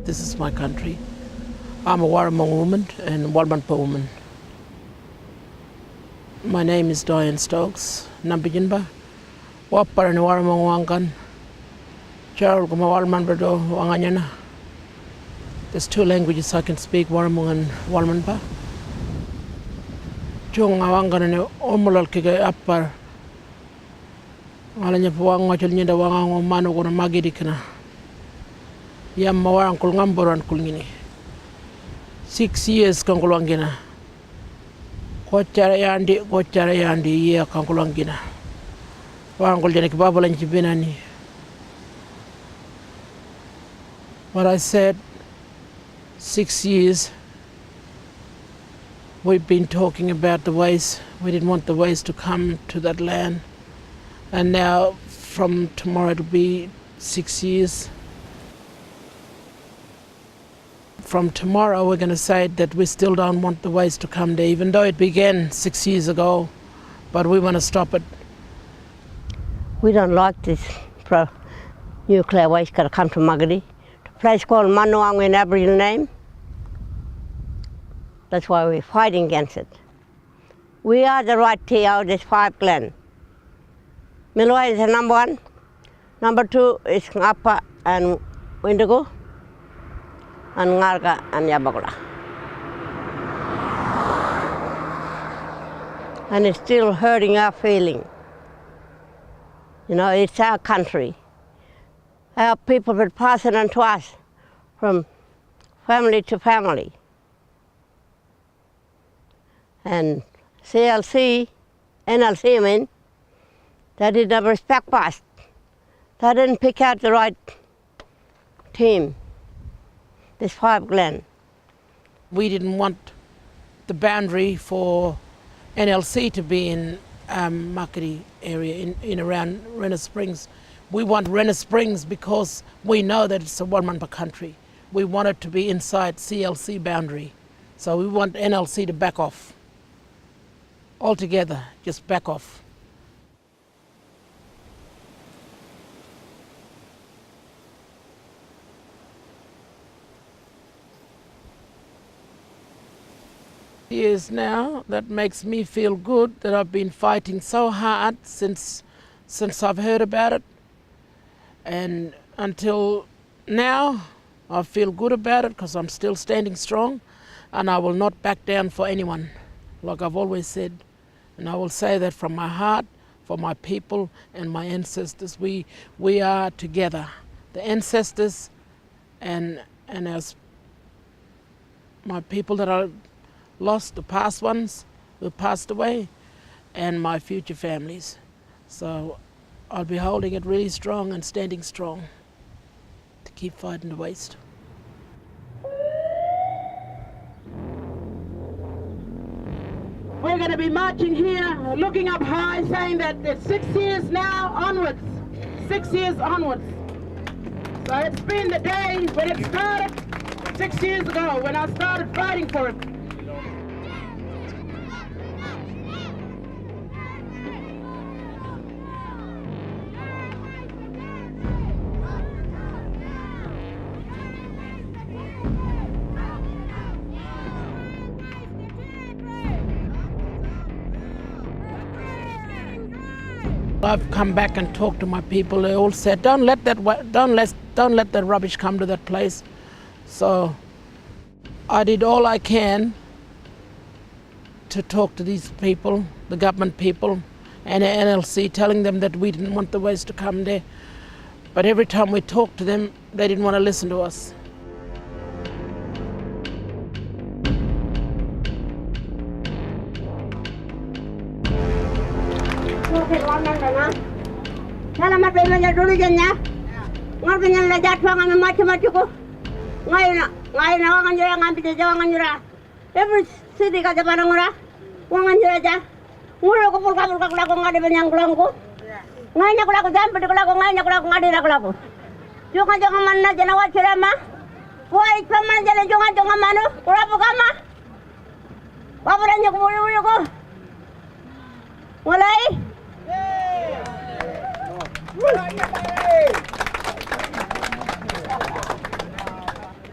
this is my country. I'm a Warlmanpa woman and Warlmanpa woman. My name is Diane Stokes. Nambijinba. Wapar ni Manuwangku. Charles kuma Warlmanpa do wanganyana. There's two languages I can speak, Warlmanpa and Warlmanpa. Chung awangan ni omulal kige apar. Alanya puwang ngachul nyenda wangang manu kuna magidikna. Yam mawarang kul ngamboran kul ngini. 6 years kangkulangina. Kocara yandi iya kangkulangina. Wangkul jani kibabalan chibinani. What I said, 6 years, we've been talking about the waste. We didn't want the waste to come to that land. And now, from tomorrow, it'll be 6 years. From tomorrow, we're going to say that we still don't want the waste to come there, even though it began 6 years ago, but we want to stop it. We don't like this nuclear waste going to come to Magadi. The place called Manuwangku in Aboriginal name. That's why we're fighting against it. We are the right TO, this 5 clan. Milwai is the number 1. Number 2 is Ngapa and Windigo. And Ngarga and Yabagula. And it's still hurting our feeling. You know, it's our country. Our people will pass it on to us from family to family. And CLC, NLC, I mean, they didn't respect us. They didn't pick out the right team. This 5 clan. We didn't want the boundary for NLC to be in Makati area, in around Renner Springs. We want Renner Springs because we know that it's a Warlmanpa country. We want it to be inside CLC boundary. So we want NLC to back off. Altogether, just back off. Years now, that makes me feel good that I've been fighting so hard since I've heard about it, and until now I feel good about it because I'm still standing strong, and I will not back down for anyone, like I've always said. And I will say that from my heart, for my people and my ancestors. We are together, the ancestors and as my people that are lost, the past ones who passed away, and my future families. So I'll be holding it really strong and standing strong to keep fighting the waste. We're going to be marching here, looking up high, saying that it's 6 years now onwards. 6 years onwards. So it's been the day when it started 6 years ago, when I started fighting for it. I've come back and talked to my people. They all said, don't let that rubbish come to that place. So I did all I can to talk to these people, the government people, and the NLC, telling them that we didn't want the waste to come there. But every time we talked to them, they didn't want to listen to us. Salamat kayo mga dulu dyan niya. Ngar ganyan na jatuh ang macam-macam ko. Ngayon na wangan jura ngambil jauh wangan jura. Every city ka japan ngura. Wangan jura aja. Ngura ko pulka lagu ngade benyang kulangku. Ngayon aku lagu jam pada lagu ngayon aku lagu ngade lagu. Jangan mana jenawat cerama. Wah paman jangan manu. Urapu kama. Babaranya ko muli ko. Mulai.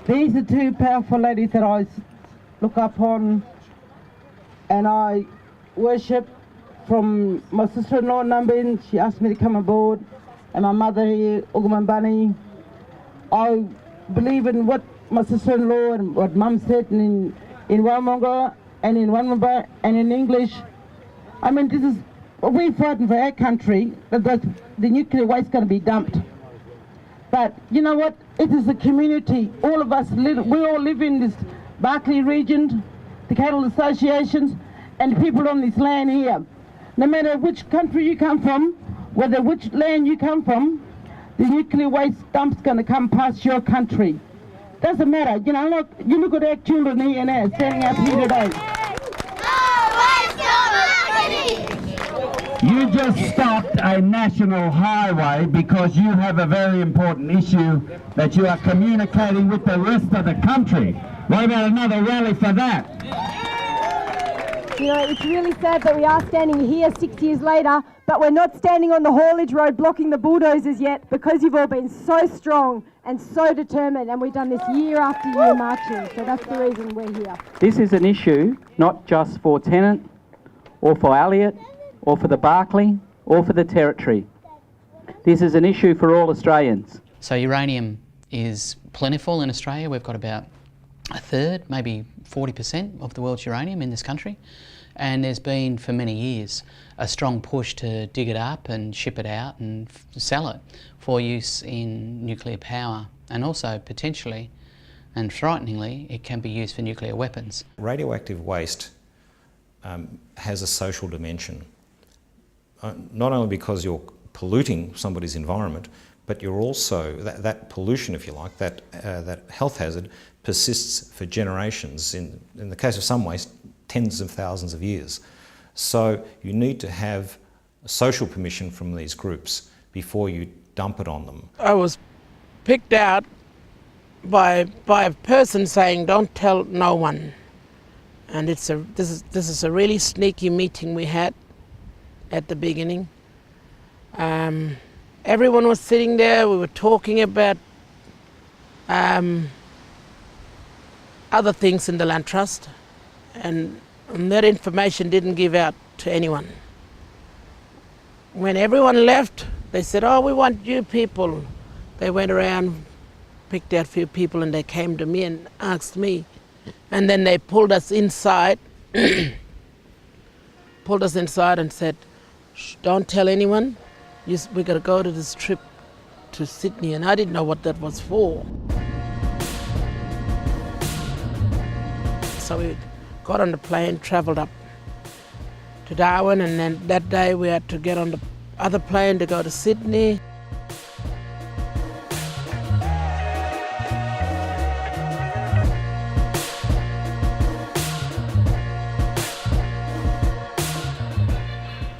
These are two powerful ladies that I look up on and I worship. From my sister-in-law Numbin, she asked me to come aboard, and my mother here, Ugamambani. I believe in what my sister-in-law and what Mum said in Warlmanpa and in Warlmanpa and in English. I mean, this is, we're fighting for our country, that the nuclear waste is going to be dumped. But you know what? It is a community. All of us, we all live in this Barclay region, the cattle associations, and the people on this land here. No matter which country you come from, whether which land you come from, the nuclear waste dump's going to come past your country. Doesn't matter. You know, look, you look at our children here now, standing up here today. You just stopped a national highway because you have a very important issue that you are communicating with the rest of the country. What about another rally for that? You know, it's really sad that we are standing here 6 years later, but we're not standing on the haulage road blocking the bulldozers yet because you've all been so strong and so determined, and we've done this year after year marching, so that's the reason we're here. This is an issue not just for Tennant or for Elliot or for the Barclay or for the Territory. This is an issue for all Australians. So uranium is plentiful in Australia. We've got about a third, maybe 40% of the world's uranium in this country, and there's been for many years a strong push to dig it up and ship it out and sell it for use in nuclear power, and also potentially and frighteningly it can be used for nuclear weapons. Radioactive waste has a social dimension, not only because you're polluting somebody's environment, but you're also, that pollution, if you like, that health hazard persists for generations, in the case of some waste, tens of thousands of years. So you need to have social permission from these groups before you dump it on them. I was picked out by a person saying, "Don't tell no one." And this is a really sneaky meeting we had at the beginning. Everyone was sitting there. We were talking about other things in the land trust, and that information didn't give out to anyone. When everyone left, they said, "Oh, we want you people." They went around, picked out a few people, and they came to me and asked me. And then they pulled us inside, and said, "Shh, don't tell anyone. We got to go to this trip to Sydney." And I didn't know what that was for. So we got on the plane, travelled up to Darwin, and then that day we had to get on the other plane to go to Sydney.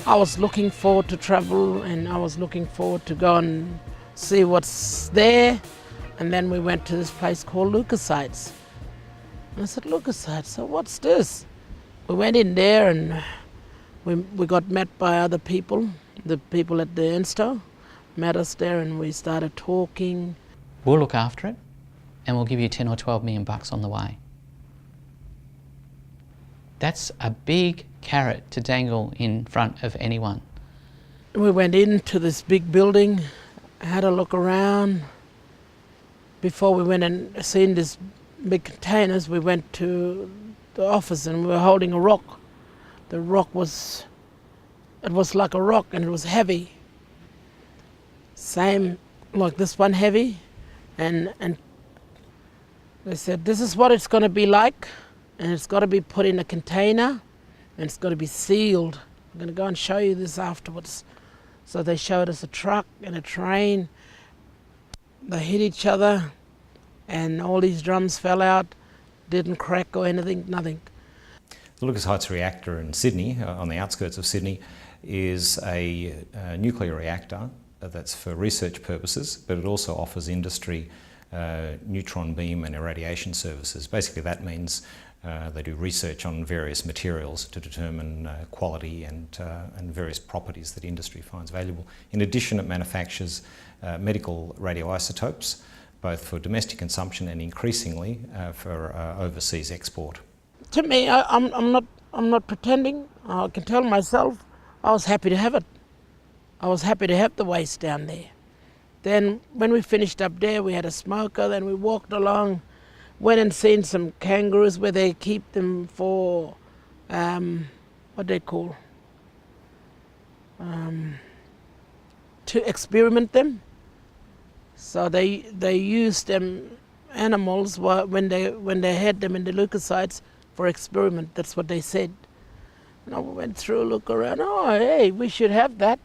I was looking forward to travel, and I was looking forward to go and see what's there. And then we went to this place called Leukocytes. And I said, "Leukocytes, so what's this?" We went in there, and we got met by other people. The people at the Insto met us there, and we started talking. We'll look after it, and we'll give you 10 or 12 million bucks on the way. That's a big carrot to dangle in front of anyone. We went into this big building, had a look around. Before we went and seen these big containers, we went to the office and we were holding a rock. The rock was like a rock, and it was heavy. Same like this one, heavy. And they said, "This is what it's going to be like, and it's got to be put in a container, and it's got to be sealed. I'm going to go and show you this afterwards." So they showed us a truck and a train. They hit each other, and all these drums fell out, didn't crack or anything, nothing. The Lucas Heights reactor in Sydney, on the outskirts of Sydney, is a nuclear reactor that's for research purposes, but it also offers industry neutron beam and irradiation services. Basically that means they do research on various materials to determine quality and various properties that industry finds valuable. In addition, it manufactures medical radioisotopes both for domestic consumption and increasingly for overseas export. To me, I'm not pretending. I can tell myself I was happy to have it. I was happy to have the waste down there. Then when we finished up there, we had a smoker, then we walked along, went and seen some kangaroos where they keep them for, what they call, to experiment them. So they used them animals when they had them in the leukocytes for experiment. That's what they said. And I went through, look around. Oh, hey, we should have that.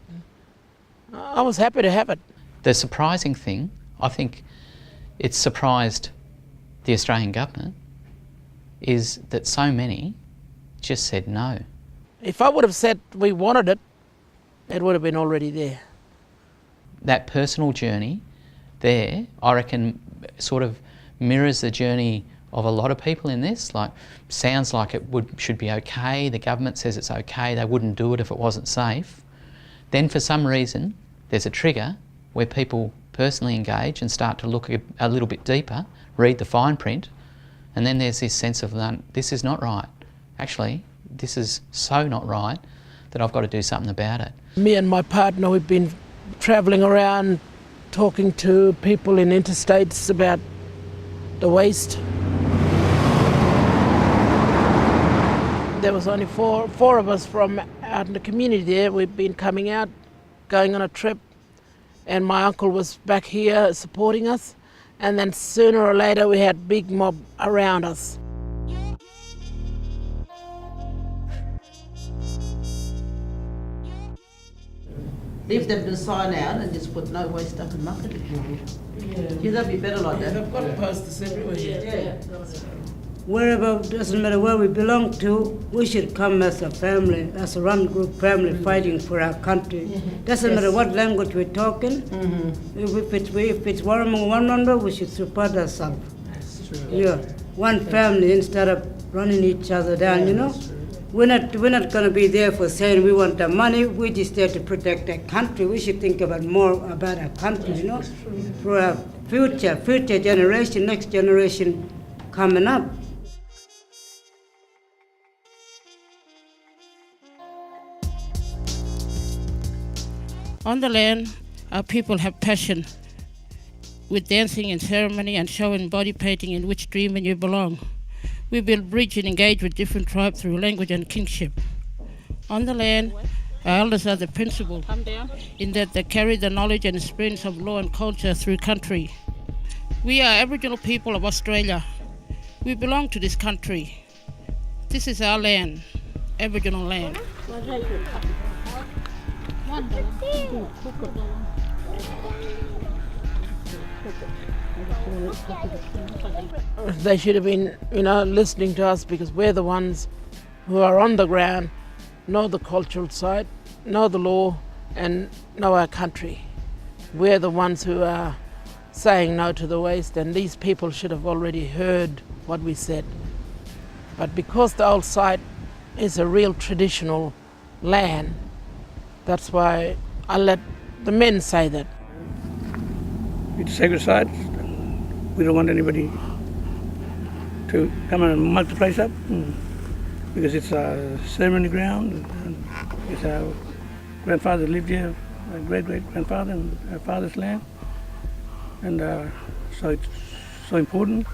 I was happy to have it. The surprising thing, I think it's surprised the Australian government, is that so many just said no. If I would have said we wanted it, it would have been already there. That personal journey there, I reckon, sort of mirrors the journey of a lot of people in this. Like, sounds like it should be okay. The government says it's okay. They wouldn't do it if it wasn't safe. Then for some reason, there's a trigger where people personally engage and start to look a little bit deeper, read the fine print, and then there's this sense of, this is not right. Actually, this is so not right that I've got to do something about it. Me and my partner, we've been travelling around talking to people in interstates about the waste. There was only four of us from out in the community there. We've been coming out, going on a trip, and my uncle was back here supporting us, and then sooner or later we had big mob around us. Leave them to sign out and just put no waste up and market it. Yeah, that'd be better like that. They've got posters everywhere. Yeah. Wherever, doesn't matter where we belong to, we should come as a family, as a one group family fighting for our country. Doesn't matter what language we're talking. If it's Warlmanpa, we should support ourselves. That's true. Yeah, one family instead of running each other down, you know. We're not going to be there for saying we want the money. We're just there to protect our country. We should think about more about our country, you know, for our future generation, next generation coming up. On the land, our people have passion with dancing and ceremony and showing body painting in which dream and you belong. We build bridge and engage with different tribes through language and kinship. On the land, our elders are the principal in that they carry the knowledge and experience of law and culture through country. We are Aboriginal people of Australia. We belong to this country. This is our land, Aboriginal land. They should have been, listening to us, because we're the ones who are on the ground, know the cultural side, know the law, and know our country. We're the ones who are saying no to the waste, and these people should have already heard what we said. But because the old site is a real traditional land, that's why I let the men say that. It's sacred site. We don't want anybody to come and melt the place up, because it's a ceremony ground. And it's our grandfather lived here, our great-great-grandfather, and our father's land. And so it's so important.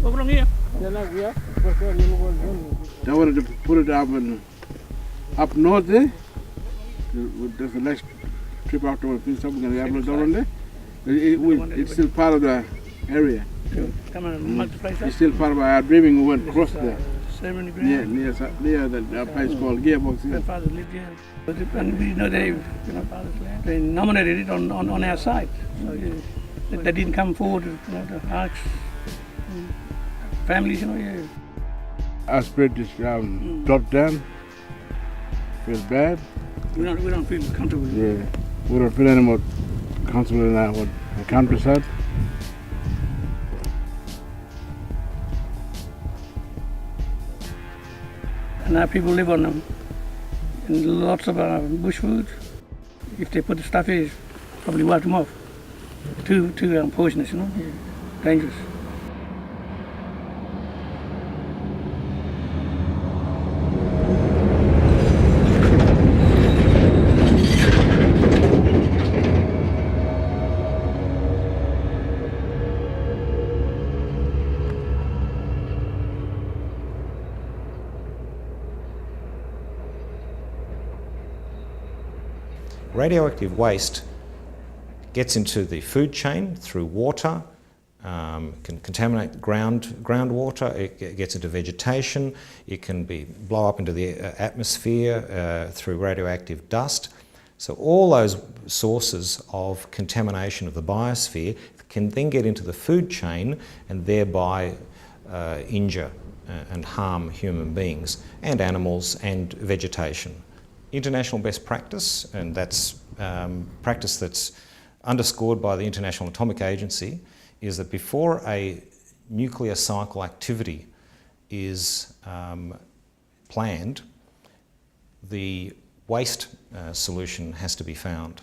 Over from here. They wanted to put it up north there. There's the next trip after we finish up, we're going to have it down there. It's still part of the area. Come and melt the place up. It's still part of our dreaming. We went across there. Ceremony ground. Near the place called Gearbox. Grandfather lived here. And we know they nominated it on our site. So they didn't come forward to ask families, Our spirit just dropped down. Feels bad. We don't feel comfortable. Yeah, we don't feel any more comfortable in our countryside. And our people live on them. And lots of bush food. if they put the stuff here, it's probably wipe them off. Too poisonous, you know, dangerous. Radioactive waste gets into the food chain through water, can contaminate groundwater, it gets into vegetation, it can blow up into the atmosphere through radioactive dust. So all those sources of contamination of the biosphere can then get into the food chain and thereby injure and harm human beings and animals and vegetation. International best practice, and that's practice that's underscored by the International Atomic Agency, is that before a nuclear cycle activity is planned, the waste solution has to be found.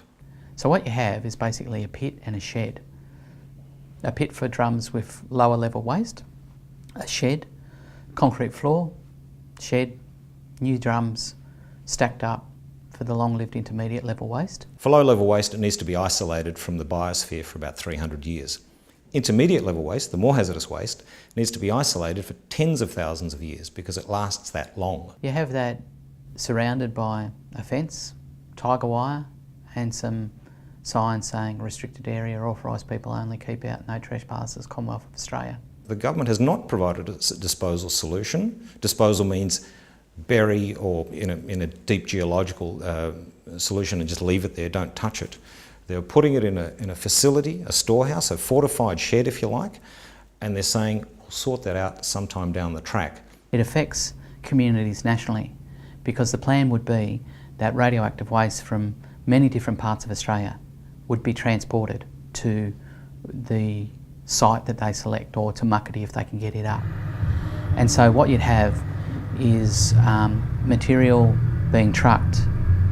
So what you have is basically a pit and a shed. A pit for drums with lower level waste, a shed, concrete floor, shed, new drums, stacked up for the long-lived intermediate level waste. For low-level waste, it needs to be isolated from the biosphere for about 300 years. Intermediate level waste, the more hazardous waste, needs to be isolated for tens of thousands of years because it lasts that long. You have that surrounded by a fence, tiger wire, and some signs saying restricted area, authorised people only, keep out, no trespassers, Commonwealth of Australia. The government has not provided a disposal solution. Disposal means bury or in a deep geological solution and just leave it there, don't touch it. They're putting it in a facility, a storehouse, a fortified shed if you like, and they're saying we'll sort that out sometime down the track. It affects communities nationally because the plan would be that radioactive waste from many different parts of Australia would be transported to the site that they select or to Muckaty if they can get it up. And so what you'd have is material being trucked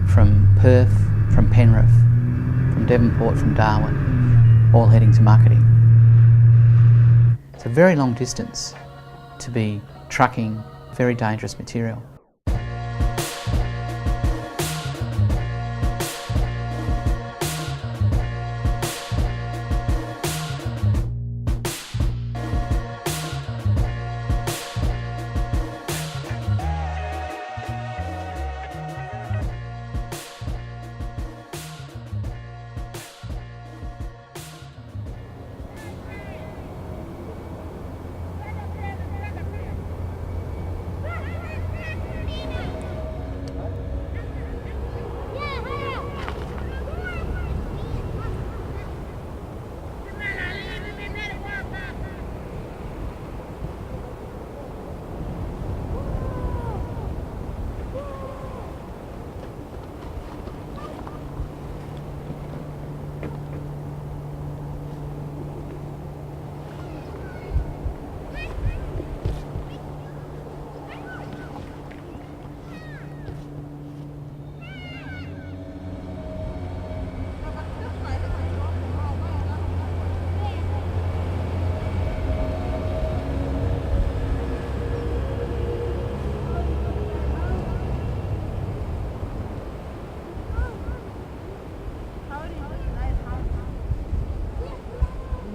from Perth, from Penrith, from Devonport, from Darwin, all heading to Muckaty. It's a very long distance to be trucking very dangerous material.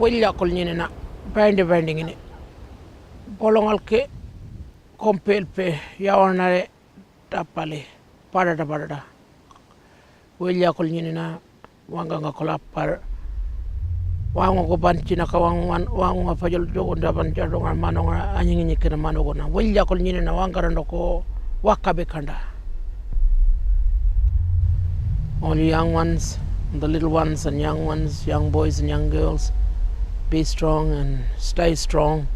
Willakul nyinina binding ini bolongal ke kompel pe yawanare tapale parada willakul nyinina wanga ngakola par wango ko banchina ka wango fajol jogo ndaban jadonga manonga anyingi nyikena manogona willakul nyinina wangarando ko wakabe kanda. Only young ones, the little ones and young ones, young boys and young girls, be strong and stay strong.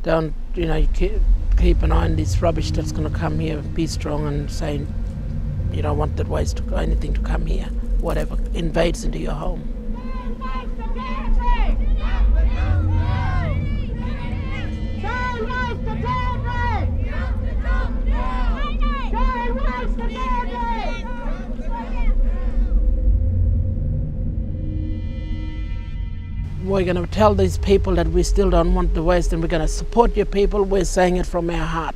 Don't, keep an eye on this rubbish that's going to come here. Be strong and say, you don't want that waste, anything to come here, whatever invades into your home. we're going to tell these people that we still don't want the waste and we're going to support your people. We're saying it from our heart.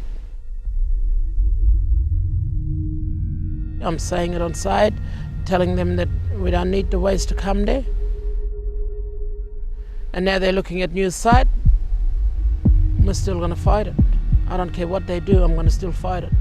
I'm saying it on site, telling them that we don't need the waste to come there. And now they're looking at new site. We're still going to fight it. I don't care what they do, I'm going to still fight it.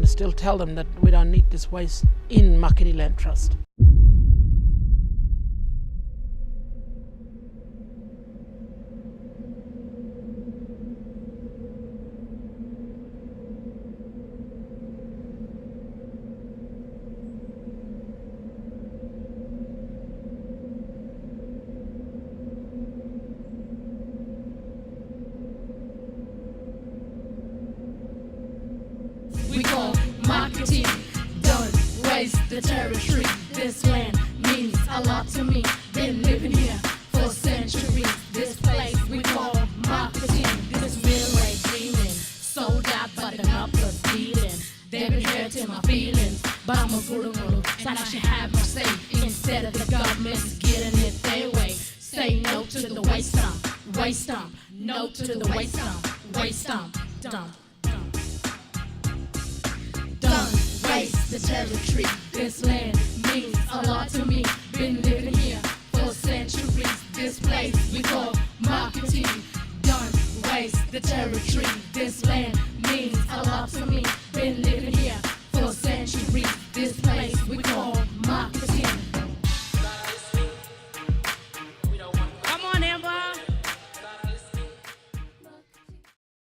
Still tell them that we don't need this waste in Makiri Land Trust. We call marketing, don't waste the territory. This land means a lot to me. Been living here for centuries. This place we call marketing. This railway dreaming, sold out but the numbers stealing. They've been hurting my feelings, but I'm a gurungulu, so I should have my say. Instead of the government getting it their way. Say no to the waste dump, waste dump. No to the waste dump, waste dump, dump. Don't waste the territory. This land means a lot to me. Been living here for centuries. This place we call marketing. Don't waste the territory. This land means a lot to me. Been living here